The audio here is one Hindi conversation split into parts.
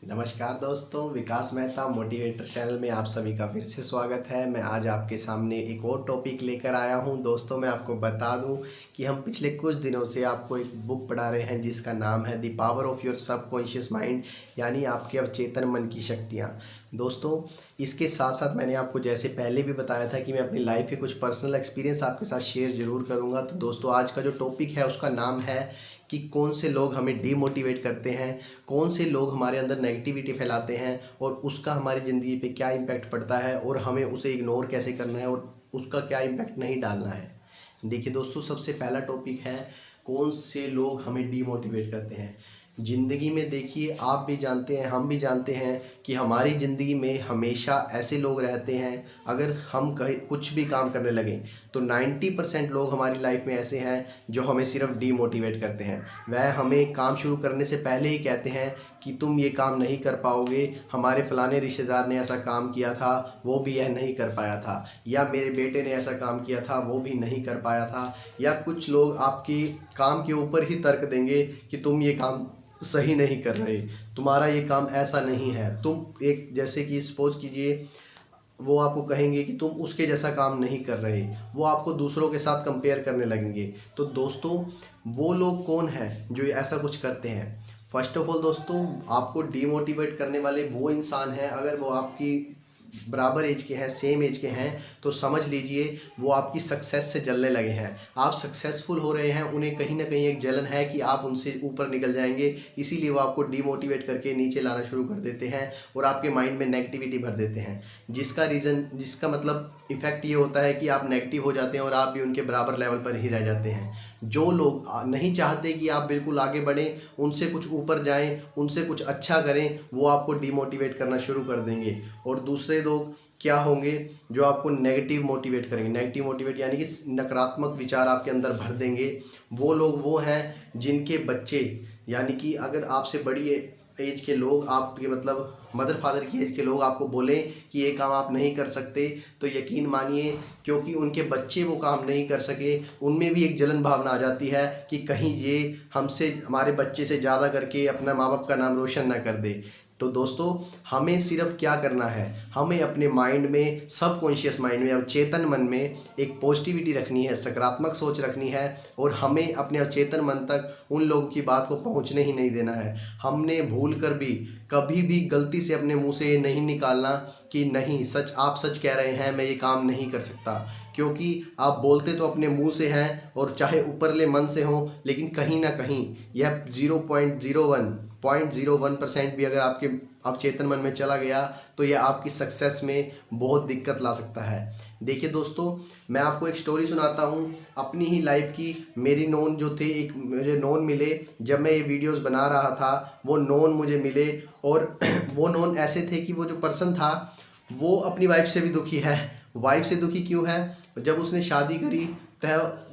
नमस्कार दोस्तों, विकास मेहता मोटिवेटर चैनल में आप सभी का फिर से स्वागत है। मैं आज आपके सामने एक और टॉपिक लेकर आया हूं। दोस्तों, मैं आपको बता दूं कि हम पिछले कुछ दिनों से आपको एक बुक पढ़ा रहे हैं जिसका नाम है the power of your subconscious mind, यानी आपके अवचेतन मन की शक्तियां। दोस्तों, इसके साथ साथ मैंने आपको जैसे पहले भी बताया था कि मैं अपनी लाइफ के कुछ पर्सनल एक्सपीरियंस आपके साथ शेयर ज़रूर करूँगा। तो दोस्तों, आज का जो टॉपिक है उसका नाम है कि कौन से लोग हमें डीमोटिवेट करते हैं, कौन से लोग हमारे अंदर नेगेटिविटी फैलाते हैं और उसका हमारी ज़िंदगी पे क्या इम्पैक्ट पड़ता है और हमें उसे इग्नोर कैसे करना है और उसका क्या इम्पैक्ट नहीं डालना है। देखिए दोस्तों, सबसे पहला टॉपिक है कौन से लोग हमें डीमोटिवेट करते हैं। ज़िंदगी में देखिए, आप भी जानते हैं, हम भी जानते हैं कि हमारी ज़िंदगी में हमेशा ऐसे लोग रहते हैं। अगर हम कहीं कुछ भी काम करने लगें तो 90% लोग हमारी लाइफ में ऐसे हैं जो हमें सिर्फ डीमोटिवेट करते हैं। वह हमें काम शुरू करने से पहले ही कहते हैं कि तुम ये काम नहीं कर पाओगे, हमारे फलाने रिश्तेदार ने ऐसा काम किया था, वो भी यह नहीं कर पाया था, या मेरे बेटे ने ऐसा काम किया था, वो भी नहीं कर पाया था। या कुछ लोग आपकी काम के ऊपर ही तर्क देंगे कि तुम ये काम सही नहीं कर रहे, तुम्हारा ये काम ऐसा नहीं है। तुम एक जैसे कि सपोज कीजिए, वो आपको कहेंगे कि तुम उसके जैसा काम नहीं कर रहे, वो आपको दूसरों के साथ कंपेयर करने लगेंगे। तो दोस्तों, वो लोग कौन हैं जो ऐसा कुछ करते हैं? फर्स्ट ऑफ ऑल दोस्तों, आपको डीमोटिवेट करने वाले वो इंसान हैं, अगर वो आपकी बराबर एज के हैं, सेम एज के हैं, तो समझ लीजिए वो आपकी सक्सेस से जलने लगे हैं। आप सक्सेसफुल हो रहे हैं, उन्हें कहीं ना कहीं एक जलन है कि आप उनसे ऊपर निकल जाएंगे, इसीलिए वो आपको डीमोटिवेट करके नीचे लाना शुरू कर देते हैं और आपके माइंड में नेगेटिविटी भर देते हैं। जिसका मतलब इफ़ेक्ट ये होता है कि आप नेगेटिव हो जाते हैं और आप भी उनके बराबर लेवल पर ही रह जाते हैं। जो लोग नहीं चाहते कि आप बिल्कुल आगे बढ़ें, उनसे कुछ ऊपर जाएं, उनसे कुछ अच्छा करें, वो आपको डीमोटिवेट करना शुरू कर देंगे। और दूसरे लोग क्या होंगे जो आपको नेगेटिव मोटिवेट करेंगे। नेगेटिव मोटिवेट यानी कि नकारात्मक विचार आपके अंदर भर देंगे। वो लोग वो हैं जिनके बच्चे, यानी कि अगर आपसे बड़ी एज के लोग, आपके मतलब मदर फादर की एज के लोग आपको बोलें कि ये काम आप नहीं कर सकते, तो यकीन मानिए क्योंकि उनके बच्चे वो काम नहीं कर सके, उनमें भी एक जलन भावना आ जाती है कि कहीं ये हमसे, हमारे बच्चे से ज़्यादा करके अपना माँ बाप का नाम रोशन ना कर दे। तो दोस्तों, हमें सिर्फ क्या करना है, हमें अपने माइंड में, सबकॉन्शियस माइंड में, अवचेतन मन में एक पॉजिटिविटी रखनी है, सकारात्मक सोच रखनी है और हमें अपने अवचेतन मन तक उन लोगों की बात को पहुंचने ही नहीं देना है। हमने भूल कर भी कभी भी गलती से अपने मुंह से ये नहीं निकालना कि नहीं, सच आप सच कह रहे हैं, मैं ये काम नहीं कर सकता। क्योंकि आप बोलते तो अपने मुंह से हैं और चाहे ऊपरले मन से हो, लेकिन कहीं ना कहीं यह 0.01% भी अगर आपके अवचेतन मन में चला गया तो यह आपकी सक्सेस में बहुत दिक्कत ला सकता है। देखिए दोस्तों, मैं आपको एक स्टोरी सुनाता हूँ अपनी ही लाइफ की। मेरी नॉन जो थे, एक मुझे नॉन मिले जब मैं ये वीडियोस बना रहा था, वो नॉन मुझे मिले और वो नॉन ऐसे थे कि वो जो पर्सन था वो अपनी वाइफ से भी दुखी है। वाइफ से दुखी क्यों है? जब उसने शादी करी तो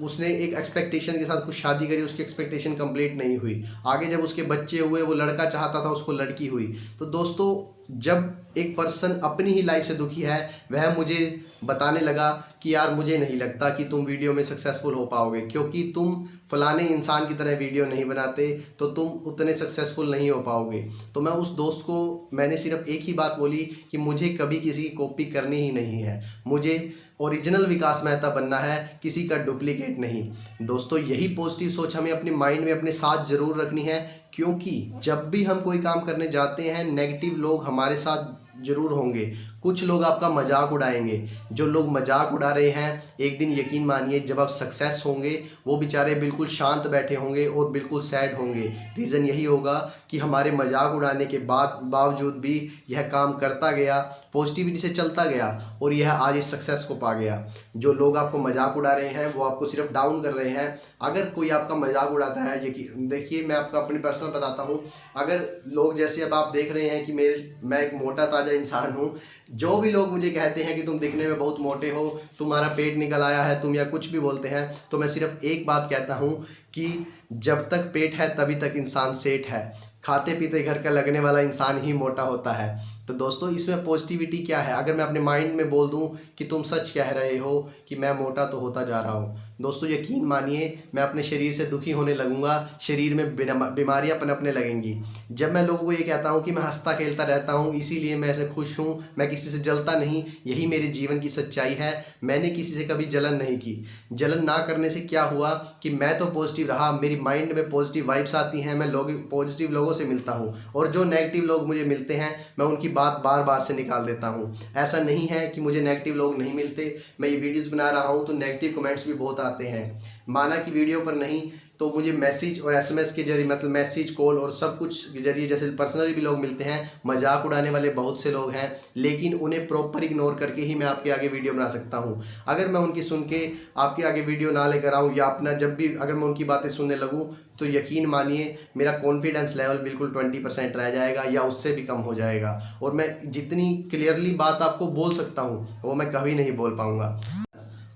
उसने एक एक्सपेक्टेशन के साथ कुछ शादी करी, उसकी एक्सपेक्टेशन कंप्लीट नहीं हुई। आगे जब उसके बच्चे हुए, वो लड़का चाहता था, उसको लड़की हुई। तो दोस्तों, जब एक पर्सन अपनी ही लाइफ से दुखी है, वह मुझे बताने लगा कि यार, मुझे नहीं लगता कि तुम वीडियो में सक्सेसफुल हो पाओगे, क्योंकि तुम फलाने इंसान की तरह वीडियो नहीं बनाते तो तुम उतने सक्सेसफुल नहीं हो पाओगे। तो मैं उस दोस्त को मैंने सिर्फ एक ही बात बोली कि मुझे कभी किसी की कॉपी करनी ही नहीं है, मुझे ओरिजिनल विकास मेहता बनना है, किसी का डुप्लीकेट नहीं। दोस्तों, यही पॉजिटिव सोच हमें अपने माइंड में अपने साथ ज़रूर रखनी है, क्योंकि जब भी हम कोई काम करने जाते हैं, नेगेटिव लोग हमारे साथ ज़रूर होंगे। कुछ लोग आपका मजाक उड़ाएंगे। जो लोग मजाक उड़ा रहे हैं, एक दिन यकीन मानिए जब आप सक्सेस होंगे, वो बेचारे बिल्कुल शांत बैठे होंगे और बिल्कुल सैड होंगे। रीज़न यही होगा कि हमारे मजाक उड़ाने के बावजूद भी यह काम करता गया, पॉजिटिविटी से चलता गया और यह आज इस सक्सेस को पा गया। जो लोग आपको मजाक उड़ा रहे हैं वो आपको सिर्फ डाउन कर रहे हैं। अगर कोई आपका मजाक उड़ाता है, देखिए मैं आपको अपनी पर्सनल बताता हूँ। अगर लोग, जैसे अब आप देख रहे हैं कि मैं एक मोटा ताज़ा इंसान हूँ, जो भी लोग मुझे कहते हैं कि तुम दिखने में बहुत मोटे हो, तुम्हारा पेट निकल आया है, तुम या कुछ भी बोलते हैं, तो मैं सिर्फ एक बात कहता हूँ कि जब तक पेट है तभी तक इंसान सेठ है। खाते पीते घर का लगने वाला इंसान ही मोटा होता है। तो दोस्तों इसमें पॉजिटिविटी क्या है? अगर मैं अपने माइंड में बोल दूं कि तुम सच कह रहे हो कि मैं मोटा तो होता जा रहा हूं, दोस्तों यकीन मानिए मैं अपने शरीर से दुखी होने लगूंगा, शरीर में बीमारियां पनपने लगेंगी। जब मैं लोगों को ये कहता हूं कि मैं हंसता खेलता रहता हूं, इसीलिए मैं ऐसे खुश हूं, मैं किसी से जलता नहीं, यही मेरे जीवन की सच्चाई है। मैंने किसी से कभी जलन नहीं की। जलन ना करने से क्या हुआ कि मैं तो पॉजिटिव रहा, मेरी माइंड में पॉजिटिव वाइब्स आती हैं, मैं पॉजिटिव लोगों से मिलता हूँ, और जो नेगेटिव लोग मुझे मिलते हैं मैं उनकी बात बार बार से निकाल देता हूँ। ऐसा नहीं है कि मुझे नेगेटिव लोग नहीं मिलते, मैं ये वीडियोज़ बना रहा हूँ तो नेगेटिव कमेंट्स भी बहुत आते हैं। माना कि वीडियो पर नहीं तो मुझे मैसेज और एसएमएस के जरिए, मतलब मैसेज, कॉल और सब कुछ के जरिए, जैसे पर्सनली भी लोग मिलते हैं। मजाक उड़ाने वाले बहुत से लोग हैं, लेकिन उन्हें प्रॉपर इग्नोर करके ही मैं आपके आगे वीडियो बना सकता हूं। अगर मैं उनकी सुन के आपके आगे वीडियो ना लेकर आऊं, या अपना जब भी अगर मैं उनकी बातें सुनने लगूं, तो यकीन मानिए मेरा कॉन्फिडेंस लेवल बिल्कुल 20% रह जाएगा या उससे भी कम हो जाएगा, और मैं जितनी क्लियरली बात आपको बोल सकता हूँ वो मैं कभी नहीं बोल पाऊँगा।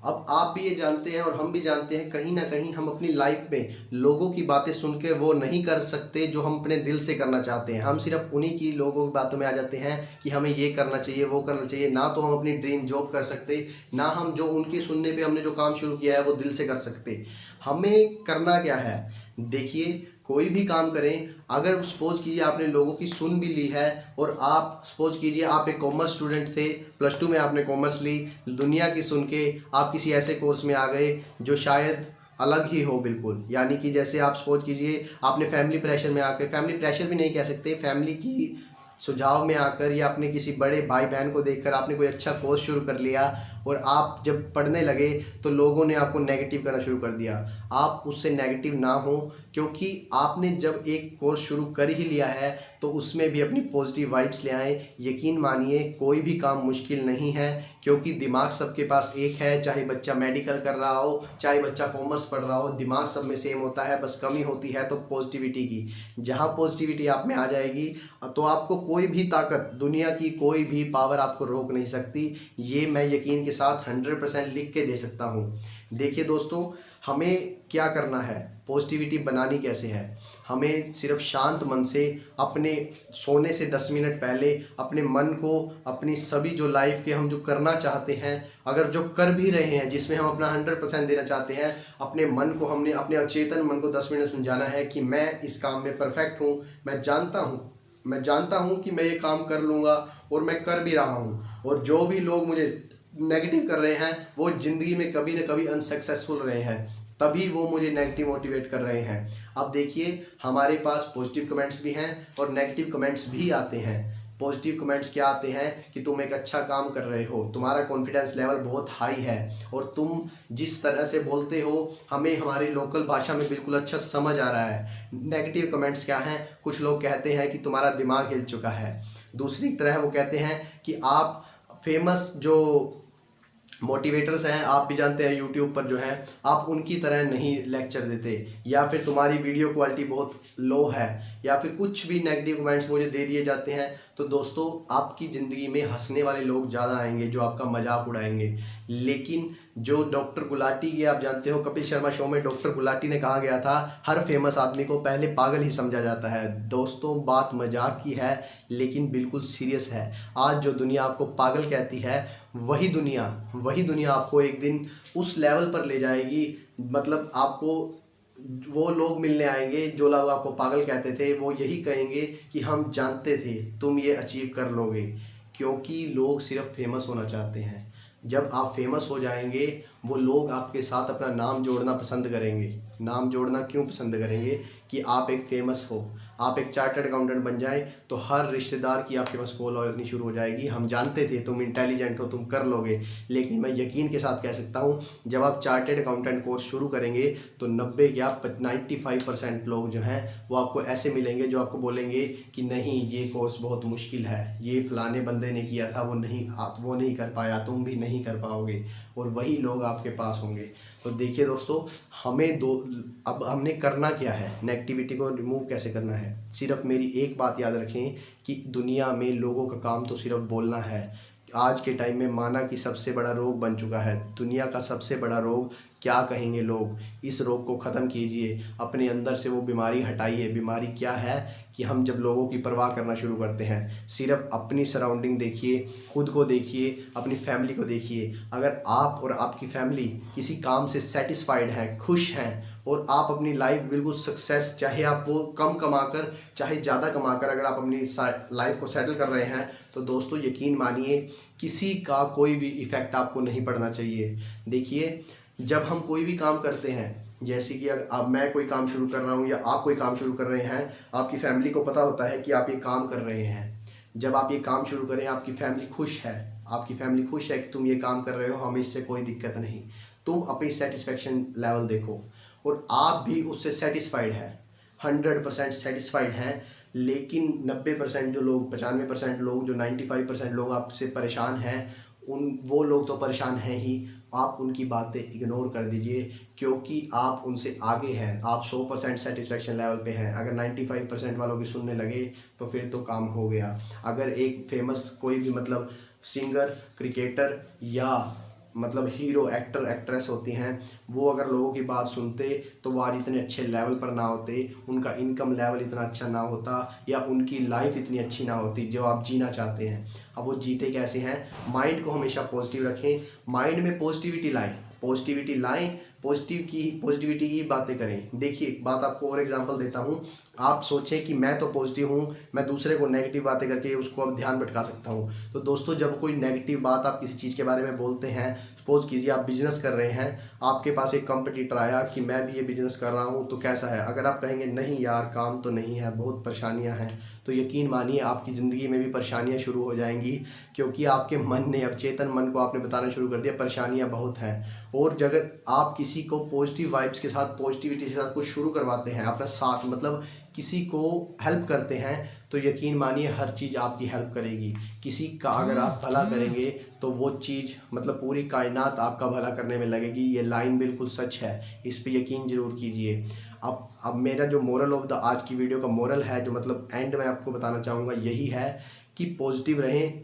अब आप भी ये जानते हैं और हम भी जानते हैं, कहीं ना कहीं हम अपनी लाइफ में लोगों की बातें सुनकर वो नहीं कर सकते जो हम अपने दिल से करना चाहते हैं। हम सिर्फ उन्हीं की लोगों की बातों में आ जाते हैं कि हमें ये करना चाहिए, वो करना चाहिए। ना तो हम अपनी ड्रीम जॉब कर सकते, ना हम जो उनके सुनने पे हमने जो काम शुरू किया है वो दिल से कर सकते। हमें करना क्या है? देखिए, कोई भी काम करें, अगर सपोज कीजिए आपने लोगों की सुन भी ली है, और आप सपोज कीजिए आप एक कॉमर्स स्टूडेंट थे, +2 में आपने कॉमर्स ली, दुनिया की सुन के आप किसी ऐसे कोर्स में आ गए जो शायद अलग ही हो बिल्कुल। यानी कि जैसे आप सपोज कीजिए आपने फैमिली प्रेशर में आकर, फैमिली प्रेशर भी नहीं कह सकते, फैमिली की सुझाव में आकर या अपने किसी बड़े भाई बहन को देखकर आपने कोई अच्छा कोर्स शुरू कर लिया, और आप जब पढ़ने लगे तो लोगों ने आपको नेगेटिव करना शुरू कर दिया। आप उससे नेगेटिव ना हो, क्योंकि आपने जब एक कोर्स शुरू कर ही लिया है तो उसमें भी अपनी पॉजिटिव वाइब्स ले आएँ। यकीन मानिए कोई भी काम मुश्किल नहीं है, क्योंकि दिमाग सबके पास एक है। चाहे बच्चा मेडिकल कर रहा हो, चाहे बच्चा कॉमर्स पढ़ रहा हो, दिमाग सब में सेम होता है, बस कमी होती है तो पॉजिटिविटी की। जहाँ पॉजिटिविटी आप में आ जाएगी तो आपको कोई भी ताकत, दुनिया की कोई भी पावर आपको रोक नहीं सकती। ये मैं यकीन के साथ 100% लिख के दे सकता हूँ। देखिए दोस्तों, हमें क्या करना है, पॉजिटिविटी बनानी कैसे है? हमें सिर्फ शांत मन से अपने सोने से 10 मिनट पहले अपने मन को, अपनी सभी जो लाइफ के हम जो करना चाहते हैं, अगर जो कर भी रहे हैं, जिसमें हम अपना 100% देना चाहते हैं, अपने मन को, हमने अपने अचेतन मन को 10 मिनट समझाना है कि मैं इस काम में परफेक्ट हूँ, मैं जानता हूँ कि मैं ये काम कर लूँगा, और मैं कर भी रहा हूँ। और जो भी लोग मुझे नेगेटिव कर रहे हैं वो ज़िंदगी में कभी न कभी अनसक्सेसफुल रहे हैं, तभी वो मुझे नेगेटिव मोटिवेट कर रहे हैं। अब देखिए, हमारे पास पॉजिटिव कमेंट्स भी हैं और नेगेटिव कमेंट्स भी आते हैं। पॉजिटिव कमेंट्स क्या आते हैं कि तुम एक अच्छा काम कर रहे हो, तुम्हारा कॉन्फिडेंस लेवल बहुत हाई है, और तुम जिस तरह से बोलते हो हमें हमारी लोकल भाषा में बिल्कुल अच्छा समझ आ रहा है। नेगेटिव कमेंट्स क्या हैं? कुछ लोग कहते हैं कि तुम्हारा दिमाग हिल चुका है। दूसरी तरह वो कहते हैं कि आप फेमस जो मोटिवेटर्स हैं, आप भी जानते हैं यूट्यूब पर जो हैं, आप उनकी तरह नहीं लेक्चर देते, या फिर तुम्हारी वीडियो क्वालिटी बहुत लो है, या फिर कुछ भी नेगेटिव कमेंट्स मुझे दे दिए जाते हैं। तो दोस्तों, आपकी ज़िंदगी में हंसने वाले लोग ज़्यादा आएंगे जो आपका मजाक उड़ाएंगे, लेकिन जो डॉक्टर गुलाटी की, आप जानते हो कपिल शर्मा शो में डॉक्टर गुलाटी ने कहा गया था, हर फेमस आदमी को पहले पागल ही समझा जाता है। दोस्तों, बात मजाक की है लेकिन बिल्कुल सीरियस है। आज जो दुनिया आपको पागल कहती है, वही दुनिया आपको एक दिन उस लेवल पर ले जाएगी। मतलब आपको वो लोग मिलने आएंगे जो लोग आपको पागल कहते थे, वो यही कहेंगे कि हम जानते थे तुम ये अचीव कर लोगे, क्योंकि लोग सिर्फ फेमस होना चाहते हैं। जब आप फेमस हो जाएंगे, वो लोग आपके साथ अपना नाम जोड़ना पसंद करेंगे। नाम जोड़ना क्यों पसंद करेंगे? कि आप एक फेमस हो, आप एक चार्टर्ड अकाउंटेंट बन जाए तो हर रिश्तेदार की आपके पास कॉल लगनी शुरू हो जाएगी, हम जानते थे तुम इंटेलिजेंट हो, तुम कर लोगे। लेकिन मैं यकीन के साथ कह सकता हूँ, जब आप चार्टर्ड अकाउंटेंट कोर्स शुरू करेंगे तो 90 या 95% लोग जो हैं वो आपको ऐसे मिलेंगे जो आपको बोलेंगे कि नहीं, ये कोर्स बहुत मुश्किल है, ये फलाने बंदे ने किया था, आप वो नहीं कर पाया, तुम भी नहीं कर पाओगे, और वही लोग आपके पास होंगे। तो देखिए दोस्तों, अब हमने करना क्या है, नेगेटिविटी को रिमूव कैसे करना है? सिर्फ मेरी एक बात याद रखें कि दुनिया में लोगों का काम तो सिर्फ बोलना है। आज के टाइम में माना कि सबसे बड़ा रोग बन चुका है, दुनिया का सबसे बड़ा रोग क्या कहेंगे लोग, इस रोग को ख़त्म कीजिए, अपने अंदर से वो बीमारी हटाइए। बीमारी क्या है कि हम जब लोगों की परवाह करना शुरू करते हैं, सिर्फ अपनी सराउंडिंग देखिए, खुद को देखिए, अपनी फैमिली को देखिए। अगर आप और आपकी फैमिली किसी काम से सेटिस्फाइड हैं, खुश हैं, और आप अपनी लाइफ बिल्कुल सक्सेस, चाहे आप वो कम कमाकर चाहे ज़्यादा कमाकर, अगर आप अपनी लाइफ को सेटल कर रहे हैं, तो दोस्तों यकीन मानिए किसी का कोई भी इफ़ेक्ट आपको नहीं पड़ना चाहिए। देखिए, जब हम कोई भी काम करते हैं, जैसे कि अगर अब मैं कोई काम शुरू कर रहा हूँ या आप कोई काम शुरू कर रहे हैं, आपकी फैमिली को पता होता है कि आप ये काम कर रहे हैं। जब आप ये काम शुरू करें, आपकी फैमिली खुश है, आपकी फैमिली खुश है कि तुम ये काम कर रहे हो, हमें इससे कोई दिक्कत नहीं। तुम अपनी सेटिस्फेक्शन लेवल देखो और आप भी उससे सेटिस्फाइड है, 100% सेटिस्फाइड हैं। लेकिन 90% जो लोग, 95% लोग, जो 95% लोग आपसे परेशान हैं, वो लोग तो परेशान हैं ही। आप उनकी बातें इग्नोर कर दीजिए, क्योंकि आप उनसे आगे हैं। आप 100% सेटिस्फेक्शन लेवल पे हैं। अगर 95% वालों की सुनने लगे तो फिर तो काम हो गया। अगर एक फेमस कोई भी मतलब सिंगर, क्रिकेटर या मतलब हीरो, एक्टर, एक्ट्रेस होती हैं, वो अगर लोगों की बात सुनते तो वो आज इतने अच्छे लेवल पर ना होते, उनका इनकम लेवल इतना अच्छा ना होता, या उनकी लाइफ इतनी अच्छी ना होती जो आप जीना चाहते हैं। अब वो जीते कैसे हैं? माइंड को हमेशा पॉजिटिव रखें, माइंड में पॉजिटिविटी लाएं, पॉजिटिविटी लाएं, पॉजिटिविटी की बातें करें। देखिए, एक बात आपको और एग्जांपल देता हूँ। आप सोचें कि मैं तो पॉजिटिव हूँ, मैं दूसरे को नेगेटिव बातें करके उसको अब ध्यान भटका सकता हूँ। तो दोस्तों, जब कोई नेगेटिव बात आप किसी चीज़ के बारे में बोलते हैं, सपोज कीजिए आप बिजनेस कर रहे हैं, आपके पास एक कंपटीटर आया कि मैं भी ये बिजनेस कर रहा हूँ तो कैसा है। अगर आप कहेंगे नहीं यार, काम तो नहीं है, बहुत परेशानियाँ हैं, तो यकीन मानिए आपकी ज़िंदगी में भी परेशानियाँ शुरू हो जाएंगी, क्योंकि आपके मन ने, अब चेतन मन को आपने बताना शुरू कर दिया परेशानियाँ बहुत हैं। और अगर आप किसी को पॉजिटिव वाइब्स के साथ, पॉजिटिविटी के साथ कुछ शुरू करवाते हैं, अपना साथ मतलब किसी को हेल्प करते हैं, तो यकीन मानिए हर चीज़ आपकी हेल्प करेगी। किसी का अगर आप भला करेंगे तो वो चीज़ मतलब पूरी कायनात आपका भला करने में लगेगी। ये लाइन बिल्कुल सच है, इस पे यकीन ज़रूर कीजिए। अब मेरा जो मोरल ऑफ द आज की वीडियो का मोरल है, जो मतलब एंड में आपको बताना चाहूँगा, यही है कि पॉजिटिव रहें,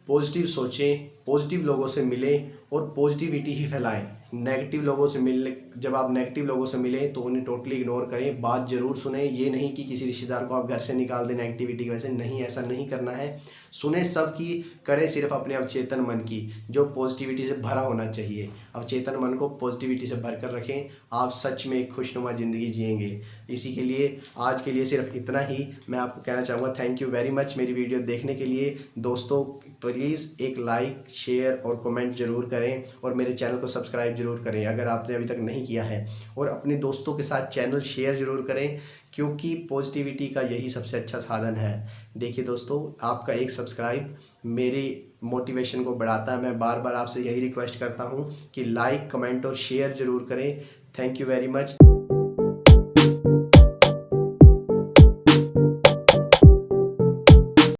पॉजिटिव सोचें, पॉजिटिव लोगों से मिलें और पॉजिटिविटी ही फैलाएं। नेगेटिव लोगों से मिलने, जब आप नेगेटिव लोगों से मिलें तो उन्हें टोटली इग्नोर करें, बात ज़रूर सुने। ये नहीं कि किसी रिश्तेदार को आप घर से निकाल दें नेगेटिविटी की वजह से, नहीं, ऐसा नहीं करना है। सुने सबकी, करें सिर्फ अपने अवचेतन मन की, जो पॉजिटिविटी से भरा होना चाहिए। अवचेतन मन को पॉजिटिविटी से भर कर रखें, आप सच में एक खुशनुमा ज़िंदगी जिएंगे। इसी के लिए आज के लिए सिर्फ इतना ही मैं आपको कहना चाहूँगा। थैंक यू वेरी मच मेरी वीडियो देखने के लिए। दोस्तों, प्लीज़ एक लाइक, शेयर और कमेंट ज़रूर करें, और मेरे चैनल को सब्सक्राइब ज़रूर करें अगर आपने अभी तक नहीं किया है, और अपने दोस्तों के साथ चैनल शेयर ज़रूर करें, क्योंकि पॉजिटिविटी का यही सबसे अच्छा साधन है। देखिए दोस्तों, आपका एक सब्सक्राइब मेरी मोटिवेशन को बढ़ाता है। मैं बार बार आपसे यही रिक्वेस्ट करता हूँ कि लाइक, कमेंट और शेयर ज़रूर करें। Thank you very much.